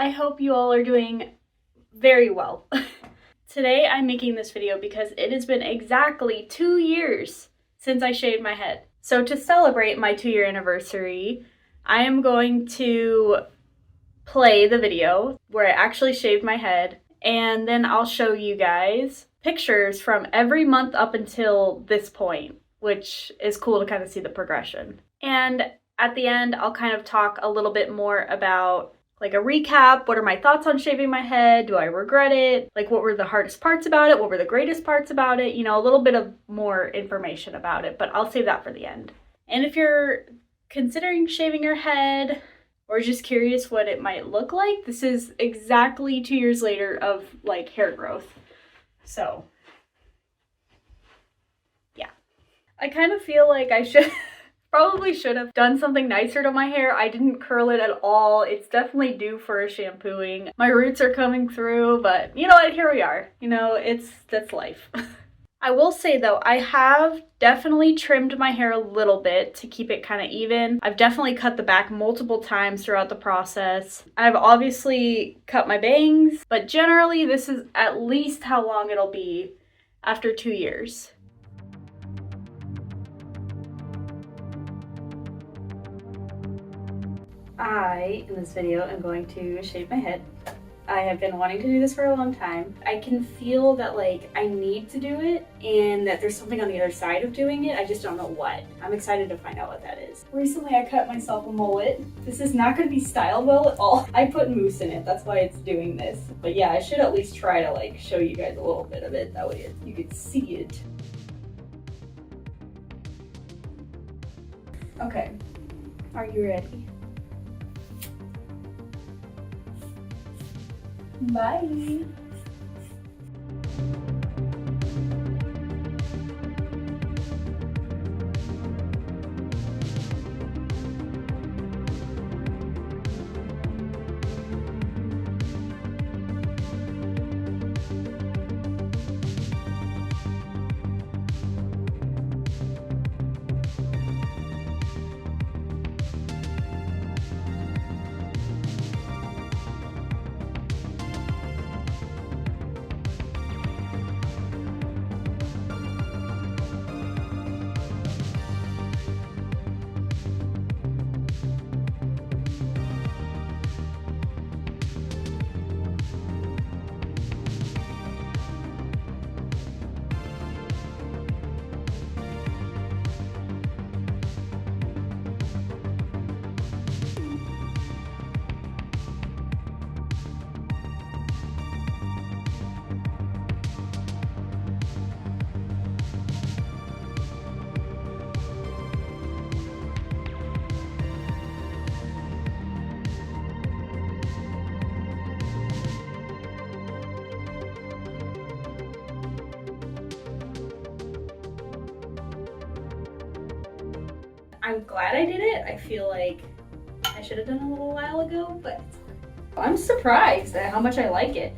I hope you all are doing very well. Today I'm making this video because it has been exactly 2 years since I shaved my head. So to celebrate my 2-year anniversary, I am going to play the video where I actually shaved my head, and then I'll show you guys pictures from every month up until this point, which is cool to kind of see the progression. And at the end, I'll kind of talk a little bit more about like a recap. What are my thoughts on shaving my head? Do I regret it? Like, what were the hardest parts about it? What were the greatest parts about it? You know, a little bit of more information about it, but I'll save that for the end. And if you're considering shaving your head or just curious what it might look like, this is exactly 2 years later of like hair growth. So, yeah. I kind of feel like I probably should have done something nicer to my hair. I didn't curl it at all. It's definitely due for a shampooing. My roots are coming through, but you know what? Here we are. You know, that's life. I will say though, I have definitely trimmed my hair a little bit to keep it kind of even. I've definitely cut the back multiple times throughout the process. I've obviously cut my bangs, but generally this is at least how long it'll be after 2 years. In this video, am going to shave my head. I have been wanting to do this for a long time. I can feel that like I need to do it and that there's something on the other side of doing it. I just don't know what. I'm excited to find out what that is. Recently I cut myself a mullet. This is not going to be styled well at all. I put mousse in it, that's why it's doing this. But yeah, I should at least try to like show you guys a little bit of it. That way you could see it. Okay, are you ready? Bye. I'm glad I did it. I feel like I should have done it a little while ago, but I'm surprised at how much I like it.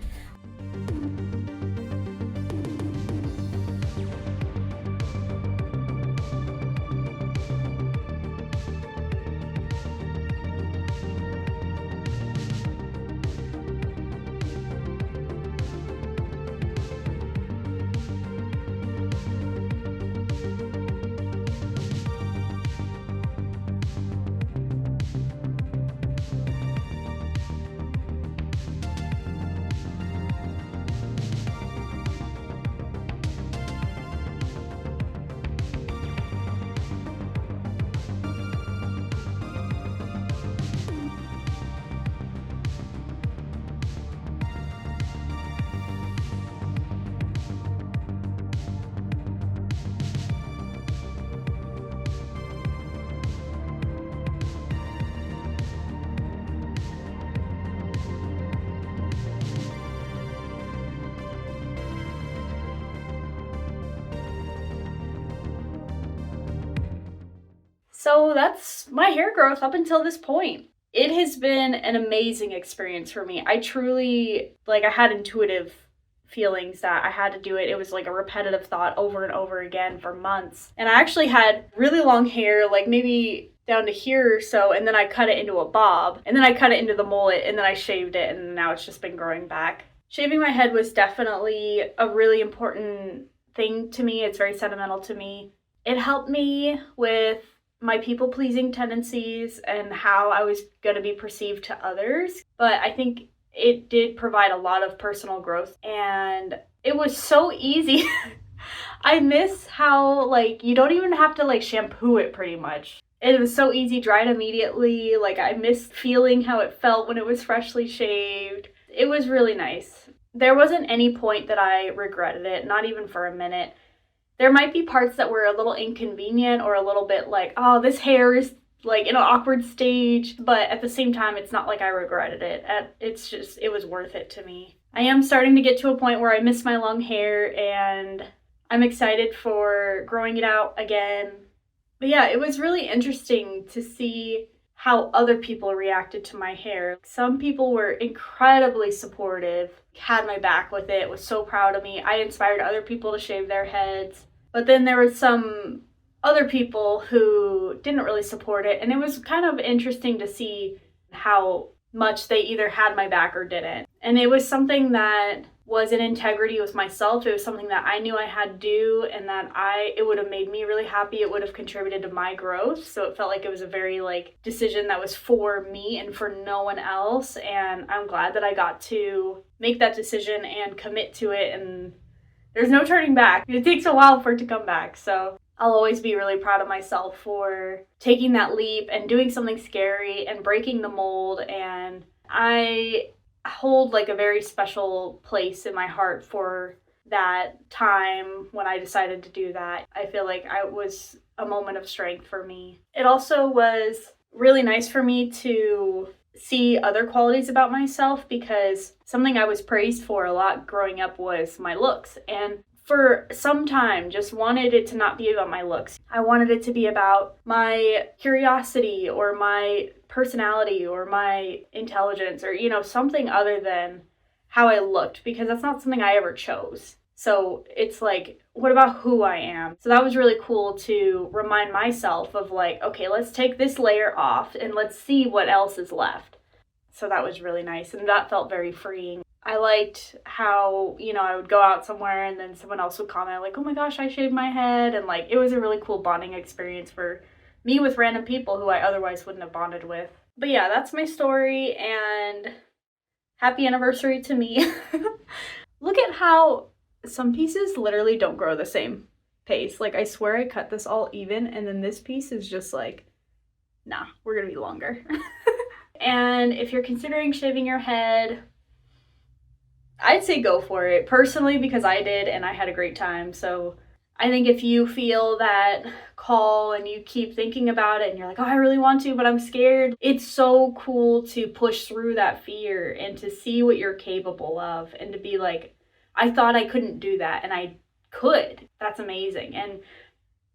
So that's my hair growth up until this point. It has been an amazing experience for me. I truly, like, I had intuitive feelings that I had to do it. It was like a repetitive thought over and over again for months. And I actually had really long hair, like maybe down to here or so, and then I cut it into a bob, and then I cut it into the mullet, and then I shaved it, and now it's just been growing back. Shaving my head was definitely a really important thing to me. It's very sentimental to me. It helped me with my people-pleasing tendencies and how I was going to be perceived to others, but I think it did provide a lot of personal growth, and it was so easy. I miss how, like, you don't even have to, like, shampoo it pretty much. It was so easy, dried immediately. Like, I missed feeling how it felt when it was freshly shaved. It was really nice. There wasn't any point that I regretted it, not even for a minute. There might be parts that were a little inconvenient or a little bit like, oh, this hair is like in an awkward stage, but at the same time, it's not like I regretted it. It's just, it was worth it to me. I am starting to get to a point where I miss my long hair, and I'm excited for growing it out again. But yeah, it was really interesting to see how other people reacted to my hair. Some people were incredibly supportive, had my back with it, was so proud of me. I inspired other people to shave their heads. But then there were some other people who didn't really support it, and it was kind of interesting to see how much they either had my back or didn't. And it was something that was in integrity with myself. It was something that I knew I had to do, and that it would have made me really happy. It would have contributed to my growth. So it felt like it was a very decision that was for me and for no one else. And I'm glad that I got to make that decision and commit to it. And there's no turning back. It takes a while for it to come back. So I'll always be really proud of myself for taking that leap and doing something scary and breaking the mold. And I hold a very special place in my heart for that time when I decided to do that. I feel like it was a moment of strength for me. It also was really nice for me to see other qualities about myself, because something I was praised for a lot growing up was my looks. And for some time, just wanted it to not be about my looks. I wanted it to be about my curiosity or my personality or my intelligence, or, something other than how I looked, because that's not something I ever chose. So it's what about who I am? So that was really cool to remind myself of okay, let's take this layer off and let's see what else is left. So that was really nice, and that felt very freeing. I liked how, I would go out somewhere and then someone else would comment oh my gosh, I shaved my head. And it was a really cool bonding experience for me with random people who I otherwise wouldn't have bonded with. But yeah, that's my story, and happy anniversary to me. Look at how some pieces literally don't grow the same pace. I swear I cut this all even, and then this piece is just nah, we're gonna be longer. And if you're considering shaving your head, I'd say go for it, personally, because I did and I had a great time. So I think if you feel that call and you keep thinking about it and you're oh, I really want to, but I'm scared, it's so cool to push through that fear and to see what you're capable of, and to be I thought I couldn't do that and I could. That's amazing. And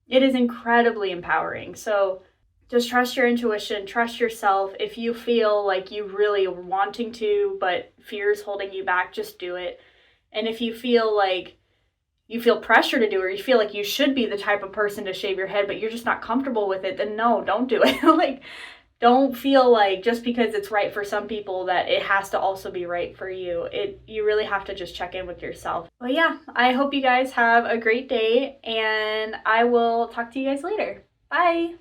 it is incredibly empowering. So just trust your intuition, trust yourself. If you feel you really are wanting to, but fear is holding you back, just do it. And if you feel you feel pressure to do it, or you feel you should be the type of person to shave your head, but you're just not comfortable with it, then no, don't do it. Don't feel just because it's right for some people that it has to also be right for you. You really have to just check in with yourself. But yeah, I hope you guys have a great day, and I will talk to you guys later. Bye!